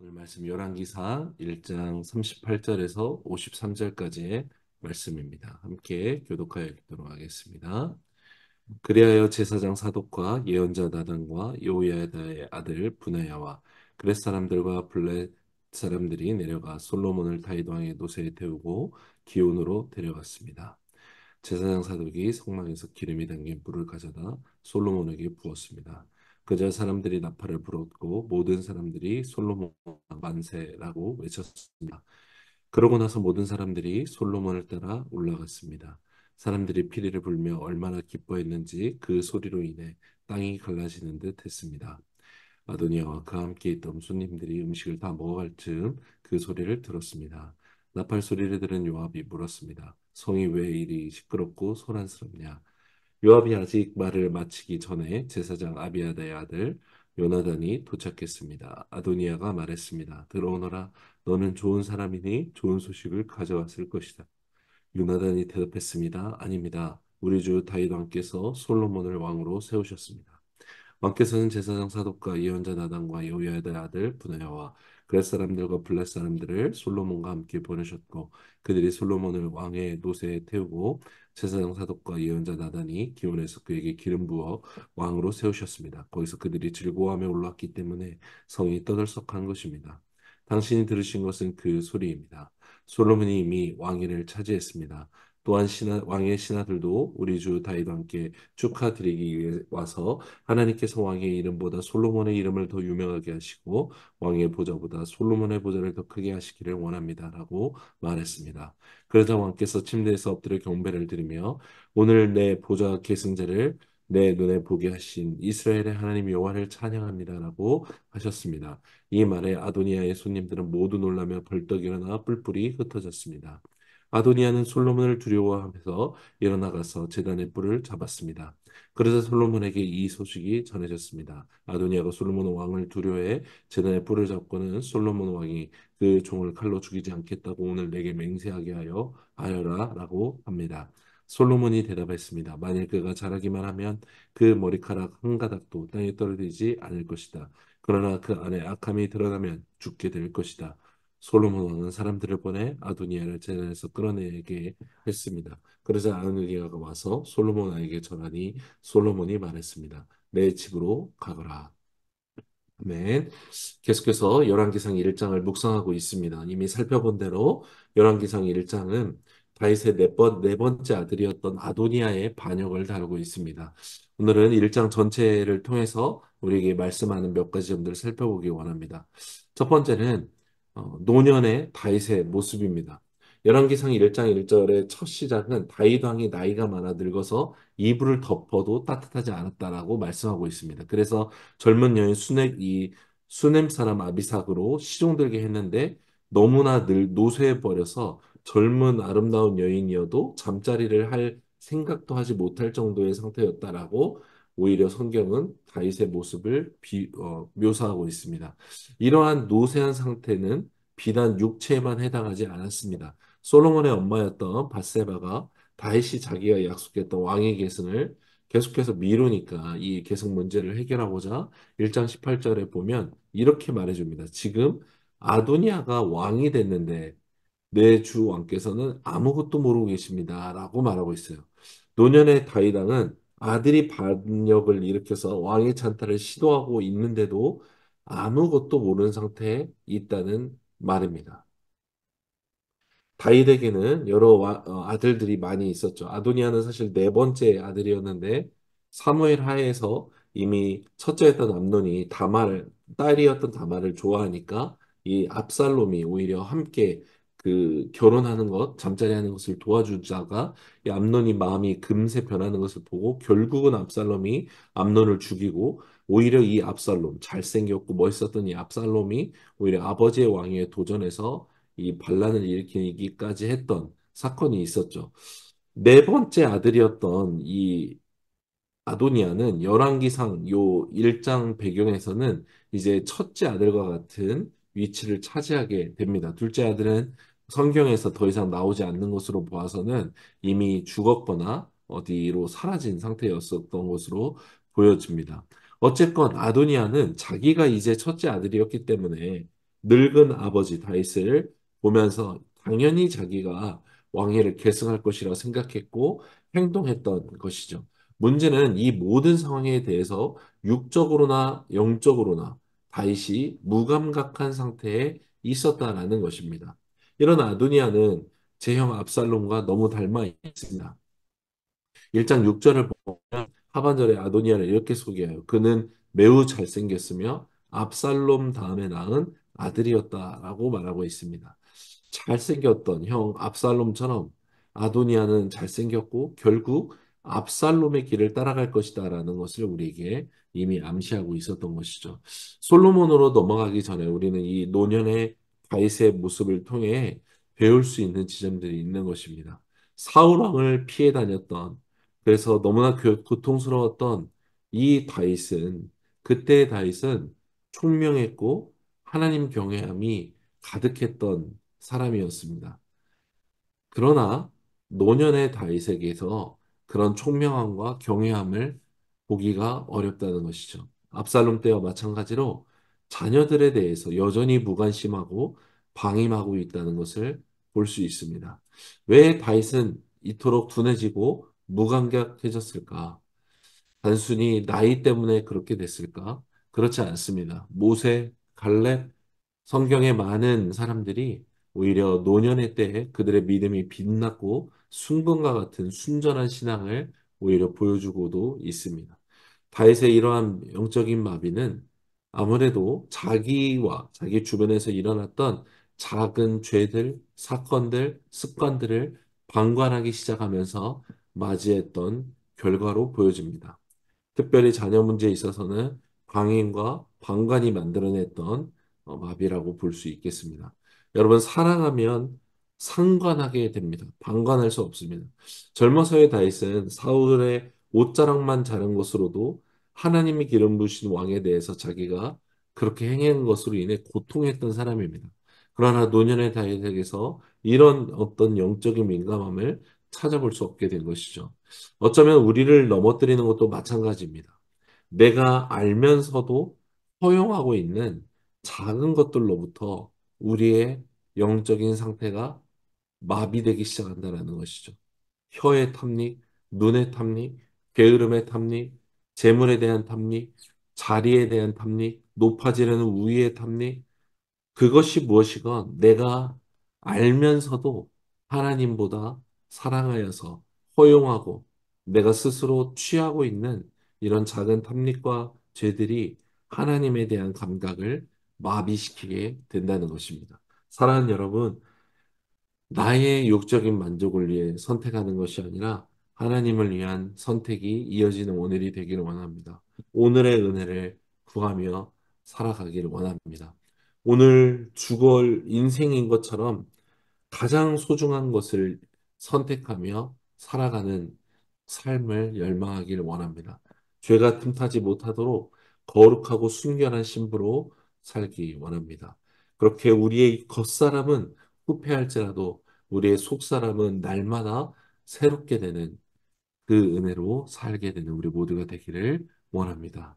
오늘 말씀 열왕기상 1장 38절에서 53절까지의 말씀입니다. 함께 교독하여 읽도록 하겠습니다. 그리하여 제사장 사독과 예언자 나단과 여호야다의 아들 분하야와 그렛 사람들과 블렛 사람들이 내려가 솔로몬을 다윗 왕의 노새에 태우고 기온으로 데려갔습니다. 제사장 사독이 성막에서 기름이 담긴 불을 가져다 솔로몬에게 부었습니다. 그자 사람들이 나팔을 불었고 모든 사람들이 솔로몬 만세라고 외쳤습니다. 그러고 나서 모든 사람들이 솔로몬을 따라 올라갔습니다. 사람들이 피리를 불며 얼마나 기뻐했는지 그 소리로 인해 땅이 갈라지는 듯 했습니다. 아도니아와 그와 함께 있던 손님들이 음식을 다 먹어갈 즈음 그 소리를 들었습니다. 나팔 소리를 들은 요압이 물었습니다. 성이 왜 이리 시끄럽고 소란스럽냐? 요압이 아직 말을 마치기 전에 제사장 아비아다의 아들 요나단이 도착했습니다. 아도니아가 말했습니다. 들어오너라. 너는 좋은 사람이니 좋은 소식을 가져왔을 것이다. 요나단이 대답했습니다. 아닙니다. 우리 주 다윗 왕께서 솔로몬을 왕으로 세우셨습니다. 왕께서는 제사장 사독과 예언자 나단과 여호야다의 아들 분하야와 그렛 사람들과 블렛 사람들을 솔로몬과 함께 보내셨고 그들이 솔로몬을 왕의 노새에 태우고 제사장 사독과 예언자 나단이 기온에서 그에게 기름 부어 왕으로 세우셨습니다. 거기서 그들이 즐거워하며 올랐기 때문에 성이 떠들썩한 것입니다. 당신이 들으신 것은 그 소리입니다. 솔로몬이 이미 왕위를 차지했습니다. 또한 왕의 신하들도 우리 주 다윗과 함께 축하드리기 위해 와서 하나님께서 왕의 이름보다 솔로몬의 이름을 더 유명하게 하시고 왕의 보좌보다 솔로몬의 보좌를 더 크게 하시기를 원합니다라고 말했습니다. 그러자 왕께서 침대에서 엎드려 경배를 드리며 오늘 내 보좌 계승자를 내 눈에 보게 하신 이스라엘의 하나님 여호와를 찬양합니다라고 하셨습니다. 이 말에 아도니아의 손님들은 모두 놀라며 벌떡 일어나 뿔뿔이 흩어졌습니다. 아도니아는 솔로몬을 두려워하면서 일어나가서 제단의 뿔을 잡았습니다. 그래서 솔로몬에게 이 소식이 전해졌습니다. 아도니아가 솔로몬 왕을 두려워해 제단의 뿔을 잡고는 솔로몬 왕이 그 종을 칼로 죽이지 않겠다고 오늘 내게 맹세하게 하여라라고 합니다. 솔로몬이 대답했습니다. 만일 그가 잘하기만 하면 그 머리카락 한 가닥도 땅에 떨어지지 않을 것이다. 그러나 그 안에 악함이 드러나면 죽게 될 것이다. 솔로몬 왕은 사람들을 보내 아도니아를 제단에서 끌어내게 했습니다. 그러자 아도니아가 와서 솔로몬 왕에게 전하니 솔로몬이 말했습니다. 내 집으로 가거라. 아멘. 계속해서 열왕기상 1장을 묵상하고 있습니다. 이미 살펴본 대로 열왕기상 1장은 다윗의 네 번째 아들이었던 아도니아의 반역을 다루고 있습니다. 오늘은 1장 전체를 통해서 우리에게 말씀하는 몇 가지 점들을 살펴보기 원합니다. 첫 번째는 노년의 다윗의 모습입니다. 열왕기상 1장 1절의 첫 시작은 다윗 왕이 나이가 많아 늙어서 이불을 덮어도 따뜻하지 않았다라고 말씀하고 있습니다. 그래서 젊은 여인 이 수넴 사람 아비삭으로 시종들게 했는데 너무나 노쇠해 버려서 젊은 아름다운 여인이어도 잠자리를 할 생각도 하지 못할 정도의 상태였다라고 오히려 성경은 다윗의 모습을 묘사하고 있습니다. 이러한 노쇠한 상태는 비단 육체에만 해당하지 않았습니다. 솔로몬의 엄마였던 밧세바가 다윗이 자기가 약속했던 왕위 계승을 계속해서 미루니까 이 계승 문제를 해결하고자 1장 18절에 보면 이렇게 말해줍니다. 지금 아도니아가 왕이 됐는데 내 주 왕께서는 아무것도 모르고 계십니다. 라고 말하고 있어요. 노년의 다윗 왕은 아들이 반역을 일으켜서 왕의 찬탈을 시도하고 있는데도 아무것도 모르는 상태에 있다는 말입니다. 다윗에게는 여러 아들들이 많이 있었죠. 아도니아는 사실 네 번째 아들이었는데 사무엘 하에서 이미 첫째였던 암논이 딸이었던 다말을 좋아하니까 이 압살롬이 오히려 함께 그 결혼하는 것, 잠자리하는 것을 도와주다가 이 암논이 마음이 금세 변하는 것을 보고 결국은 압살롬이 암논을 죽이고 오히려 이 압살롬, 잘생겼고 멋있었던 이 압살롬이 오히려 아버지의 왕위에 도전해서 이 반란을 일으키기까지 했던 사건이 있었죠. 네 번째 아들이었던 이 아도니아는 열왕기상 요 1장 배경에서는 이제 첫째 아들과 같은 위치를 차지하게 됩니다. 둘째 아들은 성경에서 더 이상 나오지 않는 것으로 보아서는 이미 죽었거나 어디로 사라진 상태였었던 것으로 보여집니다. 어쨌건 아도니아는 자기가 이제 첫째 아들이었기 때문에 늙은 아버지 다윗을 보면서 당연히 자기가 왕위를 계승할 것이라 생각했고 행동했던 것이죠. 문제는 이 모든 상황에 대해서 육적으로나 영적으로나 다윗이 무감각한 상태에 있었다라는 것입니다. 이런 아도니아는 제 형 압살롬과 너무 닮아 있습니다. 1장 6절을 보면 하반절에 아도니아를 이렇게 소개해요. 그는 매우 잘생겼으며 압살롬 다음에 낳은 아들이었다라고 말하고 있습니다. 잘생겼던 형 압살롬처럼 아도니아는 잘생겼고 결국 압살롬의 길을 따라갈 것이다라는 것을 우리에게 이미 암시하고 있었던 것이죠. 솔로몬으로 넘어가기 전에 우리는 이 노년의 다윗의 모습을 통해 배울 수 있는 지점들이 있는 것입니다. 사울 왕을 피해 다녔던 그래서 너무나 고통스러웠던 이 다윗은 그때의 다윗은 총명했고 하나님 경외함이 가득했던 사람이었습니다. 그러나 노년의 다윗에게서 그런 총명함과 경외함을 보기가 어렵다는 것이죠. 압살롬 때와 마찬가지로 자녀들에 대해서 여전히 무관심하고 방임하고 있다는 것을 볼 수 있습니다. 왜 다윗은 이토록 둔해지고 무감각해졌을까? 단순히 나이 때문에 그렇게 됐을까? 그렇지 않습니다. 모세, 갈렙, 성경의 많은 사람들이 오히려 노년의 때에 그들의 믿음이 빛났고 순금과 같은 순전한 신앙을 오히려 보여주고도 있습니다. 다윗의 이러한 영적인 마비는 아무래도 자기와 자기 주변에서 일어났던 작은 죄들, 사건들, 습관들을 방관하기 시작하면서 맞이했던 결과로 보여집니다. 특별히 자녀 문제에 있어서는 방임과 방관이 만들어냈던 마비라고 볼 수 있겠습니다. 여러분, 사랑하면 상관하게 됩니다. 방관할 수 없습니다. 젊어서의 다윗은 사울의 옷자락만 자른 것으로도 하나님이 기름 부으신 왕에 대해서 자기가 그렇게 행한 것으로 인해 고통했던 사람입니다. 그러나 노년의 다윗에게서 이런 어떤 영적인 민감함을 찾아볼 수 없게 된 것이죠. 어쩌면 우리를 넘어뜨리는 것도 마찬가지입니다. 내가 알면서도 허용하고 있는 작은 것들로부터 우리의 영적인 상태가 마비되기 시작한다는 것이죠. 혀의 탐닉, 눈의 탐닉, 게으름의 탐닉, 재물에 대한 탐닉, 자리에 대한 탐닉, 높아지려는 우위의 탐닉, 그것이 무엇이건 내가 알면서도 하나님보다 사랑하여서 허용하고 내가 스스로 취하고 있는 이런 작은 탐닉과 죄들이 하나님에 대한 감각을 마비시키게 된다는 것입니다. 사랑하는 여러분, 나의 욕적인 만족을 위해 선택하는 것이 아니라 하나님을 위한 선택이 이어지는 오늘이 되기를 원합니다. 오늘의 은혜를 구하며 살아가기를 원합니다. 오늘 주걸 인생인 것처럼 가장 소중한 것을 선택하며 살아가는 삶을 열망하기를 원합니다. 죄가 틈타지 못하도록 거룩하고 순결한 신부로 살기 원합니다. 그렇게 우리의 겉사람은 후패할지라도 우리의 속사람은 날마다 새롭게 되는 그 은혜로 살게 되는 우리 모두가 되기를 원합니다.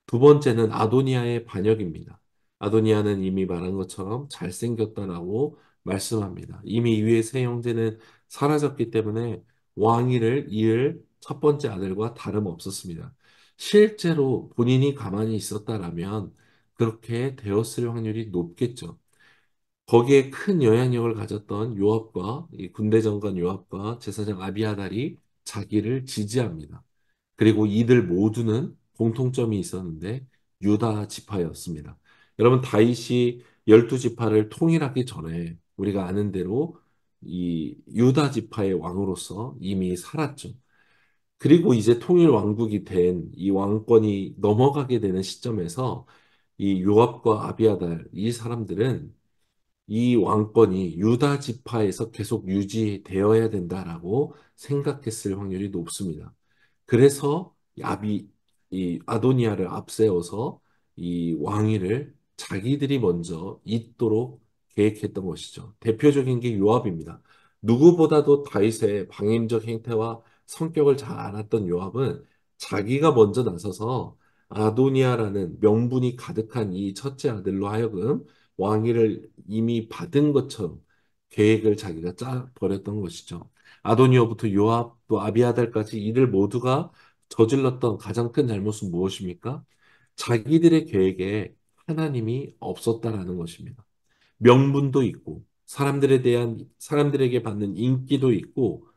두 번째는 아도니아의 반역입니다. 아도니아는 이미 말한 것처럼 잘생겼다라고 말씀합니다. 이미 위의 세 형제는 사라졌기 때문에 왕위를 이을 첫 번째 아들과 다름없었습니다. 실제로 본인이 가만히 있었다라면 그렇게 되었을 확률이 높겠죠. 거기에 큰 영향력을 가졌던 요압과 이 군대 장관 요압과 제사장 아비아달이 자기를 지지합니다. 그리고 이들 모두는 공통점이 있었는데 유다 지파였습니다. 여러분 다윗이 12지파를 통일하기 전에 우리가 아는 대로 이 유다 지파의 왕으로서 이미 살았죠. 그리고 이제 통일 왕국이 된 이 왕권이 넘어가게 되는 시점에서 이 요압과 아비아달 이 사람들은 이 왕권이 유다 지파에서 계속 유지되어야 된다라고 생각했을 확률이 높습니다. 그래서 이 아도니아를 앞세워서 이 왕위를 자기들이 먼저 잇도록 계획했던 것이죠. 대표적인 게 요압입니다. 누구보다도 다윗의 방임적 행태와 성격을 잘 알았던 요압은 자기가 먼저 나서서 아도니아라는 명분이 가득한 이 첫째 아들로 하여금 왕위를 이미 받은 것처럼 계획을 자기가 짜 버렸던 것이죠. 아도니아부터 요압 또 아비아달까지 이들 모두가 저질렀던 가장 큰 잘못은 무엇입니까? 자기들의 계획에 하나님이 없었다라는 것입니다. 명분도 있고 사람들에게 받는 인기도 있고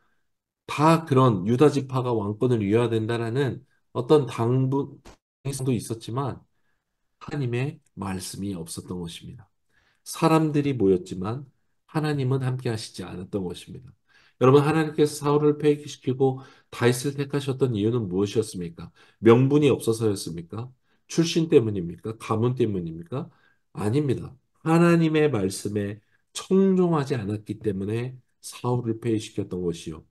다 그런 유다 지파가 왕권을 이어야 된다라는 어떤 당분도 있었지만 하나님의 말씀이 없었던 것입니다. 사람들이 모였지만 하나님은 함께 하시지 않았던 것입니다. 여러분, 하나님께서 사울을 폐기시키고 다윗을 택하셨던 이유는 무엇이었습니까? 명분이 없어서였습니까? 출신 때문입니까? 가문 때문입니까? 아닙니다. 하나님의 말씀에 청종하지 않았기 때문에 사울을 폐기시켰던 것이요.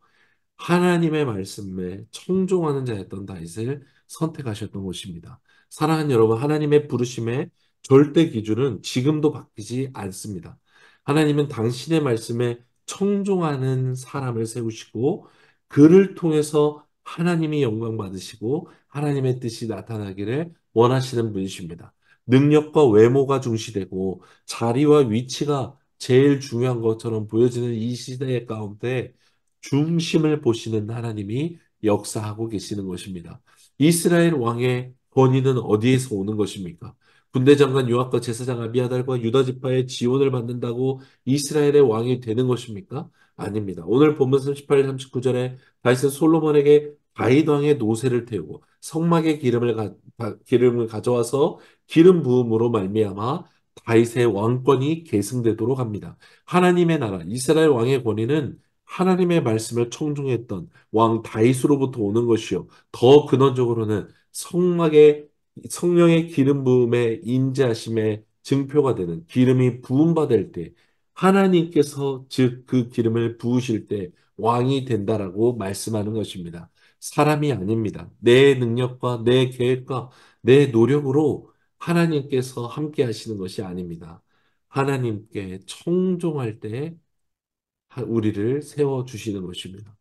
하나님의 말씀에 청종하는 자였던 다윗을 선택하셨던 것입니다. 사랑하는 여러분, 하나님의 부르심의 절대 기준은 지금도 바뀌지 않습니다. 하나님은 당신의 말씀에 청종하는 사람을 세우시고 그를 통해서 하나님이 영광 받으시고 하나님의 뜻이 나타나기를 원하시는 분이십니다. 능력과 외모가 중시되고 자리와 위치가 제일 중요한 것처럼 보여지는 이 시대 가운데 중심을 보시는 하나님이 역사하고 계시는 것입니다. 이스라엘 왕의 권위는 어디에서 오는 것입니까? 군대 장관 요압과 제사장 아비아달과 유다 지파의 지원을 받는다고 이스라엘의 왕이 되는 것입니까? 아닙니다. 오늘 본문 38, 39절에 다윗은 솔로몬에게 다윗 왕의 노새를 태우고 성막에 기름을 가져와서 기름 부음으로 말미암아 다윗의 왕권이 계승되도록 합니다. 하나님의 나라 이스라엘 왕의 권위는 하나님의 말씀을 청중했던 왕 다윗으로부터 오는 것이요. 더 근원적으로는 성령의 기름 부음의 인자하심의 증표가 되는 기름이 부음받을 때 하나님께서 즉 그 기름을 부으실 때 왕이 된다라고 말씀하는 것입니다. 사람이 아닙니다. 내 능력과 내 계획과 내 노력으로 하나님께서 함께 하시는 것이 아닙니다. 하나님께 청종할 때 우리를 세워주시는 것입니다.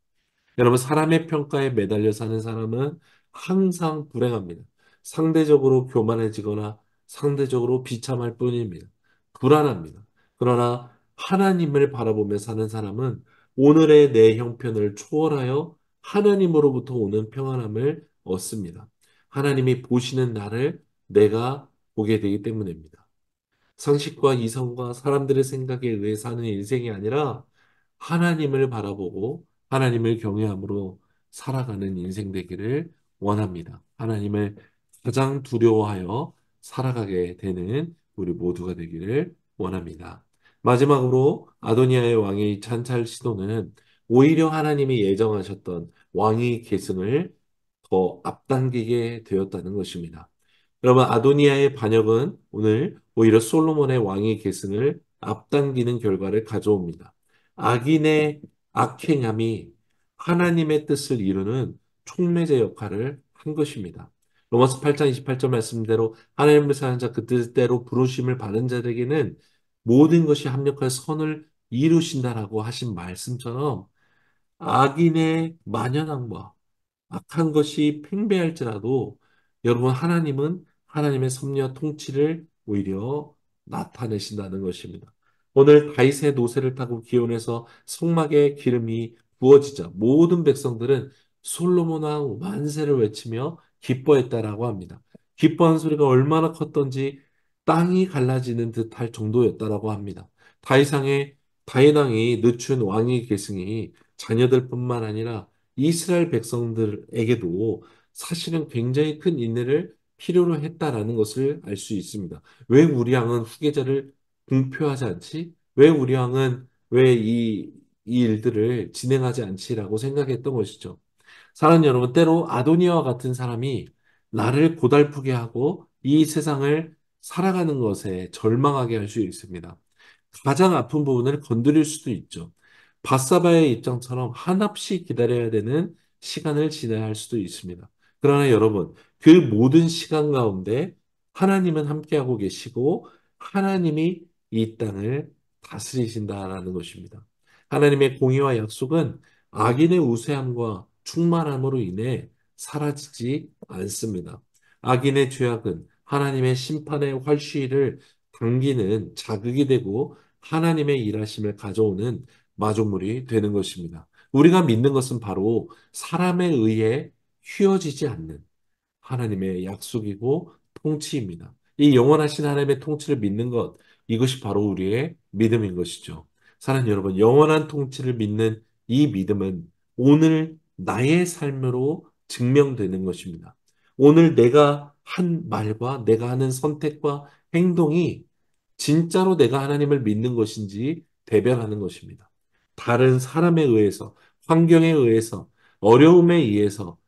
여러분, 사람의 평가에 매달려 사는 사람은 항상 불행합니다. 상대적으로 교만해지거나 상대적으로 비참할 뿐입니다. 불안합니다. 그러나 하나님을 바라보며 사는 사람은 오늘의 내 형편을 초월하여 하나님으로부터 오는 평안함을 얻습니다. 하나님이 보시는 나를 내가 보게 되기 때문입니다. 상식과 이성과 사람들의 생각에 의해 사는 인생이 아니라 하나님을 바라보고 하나님을 경외함으로 살아가는 인생 되기를 원합니다. 하나님을 가장 두려워하여 살아가게 되는 우리 모두가 되기를 원합니다. 마지막으로 아도니아의 왕의 찬탈 시도는 오히려 하나님이 예정하셨던 왕위 계승을 더 앞당기게 되었다는 것입니다. 여러분, 아도니아의 반역은 오늘 오히려 솔로몬의 왕위 계승을 앞당기는 결과를 가져옵니다. 악인의 악행함이 하나님의 뜻을 이루는 촉매제 역할을 한 것입니다. 로마서 8장 28절 말씀대로 하나님을 사는 자 그 뜻대로 부르심을 받은 자들에게는 모든 것이 합력할 선을 이루신다라고 하신 말씀처럼 악인의 만연함과 악한 것이 팽배할지라도 여러분 하나님은 하나님의 섭리와 통치를 오히려 나타내신다는 것입니다. 오늘 다윗의 노새를 타고 기온에서 성막에 기름이 부어지자 모든 백성들은 솔로몬 왕 만세를 외치며 기뻐했다라고 합니다. 기뻐한 소리가 얼마나 컸던지 땅이 갈라지는 듯할 정도였다라고 합니다. 다윗왕의 다윗 왕이 늦춘 왕위 계승이 자녀들뿐만 아니라 이스라엘 백성들에게도 사실은 굉장히 큰 인내를 필요로 했다라는 것을 알 수 있습니다. 왜 우리 왕은 후계자를 공표하지 않지? 왜 우리 왕은 왜 이 일들을 진행하지 않지라고 생각했던 것이죠. 사랑하는 여러분, 때로 아도니아와 같은 사람이 나를 고달프게 하고 이 세상을 살아가는 것에 절망하게 할 수 있습니다. 가장 아픈 부분을 건드릴 수도 있죠. 바사바의 입장처럼 한없이 기다려야 되는 시간을 지나야 할 수도 있습니다. 그러나 여러분, 그 모든 시간 가운데 하나님은 함께하고 계시고 하나님이 이 땅을 다스리신다라는 것입니다. 하나님의 공의와 약속은 악인의 우세함과 충만함으로 인해 사라지지 않습니다. 악인의 죄악은 하나님의 심판의 활시위를 단기는 자극이 되고 하나님의 일하심을 가져오는 마중물이 되는 것입니다. 우리가 믿는 것은 바로 사람에 의해 휘어지지 않는 하나님의 약속이고 통치입니다. 이 영원하신 하나님의 통치를 믿는 것, 이것이 바로 우리의 믿음인 것이죠. 사랑하는 여러분, 영원한 통치를 믿는 이 믿음은 오늘 나의 삶으로 증명되는 것입니다. 오늘 내가 한 말과 내가 하는 선택과 행동이 진짜로 내가 하나님을 믿는 것인지 대변하는 것입니다. 다른 사람에 의해서, 환경에 의해서, 어려움에 의해서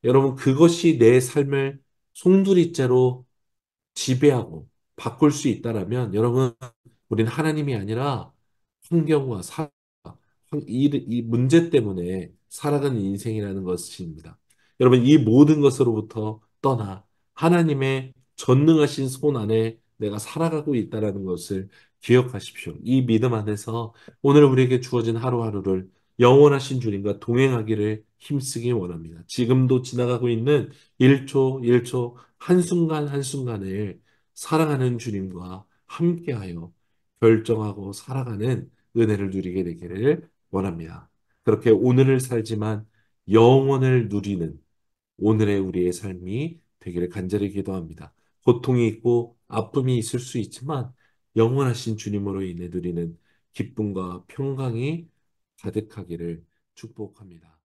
여러분, 그것이 내 삶을 송두리째로 지배하고 바꿀 수 있다라면 여러분, 우리는 하나님이 아니라 환경과 이 문제 때문에 살아가는 인생이라는 것입니다. 여러분, 이 모든 것으로부터 떠나 하나님의 전능하신 손 안에 내가 살아가고 있다라는 것을 기억하십시오. 이 믿음 안에서 오늘 우리에게 주어진 하루하루를 영원하신 주님과 동행하기를 힘쓰기 원합니다. 지금도 지나가고 있는 1초 1초 한순간 한순간을 사랑하는 주님과 함께하여 결정하고 살아가는 은혜를 누리게 되기를 원합니다. 그렇게 오늘을 살지만 영원을 누리는 오늘의 우리의 삶이 되기를 간절히 기도합니다. 고통이 있고 아픔이 있을 수 있지만 영원하신 주님으로 인해 누리는 기쁨과 평강이 가득하기를 축복합니다.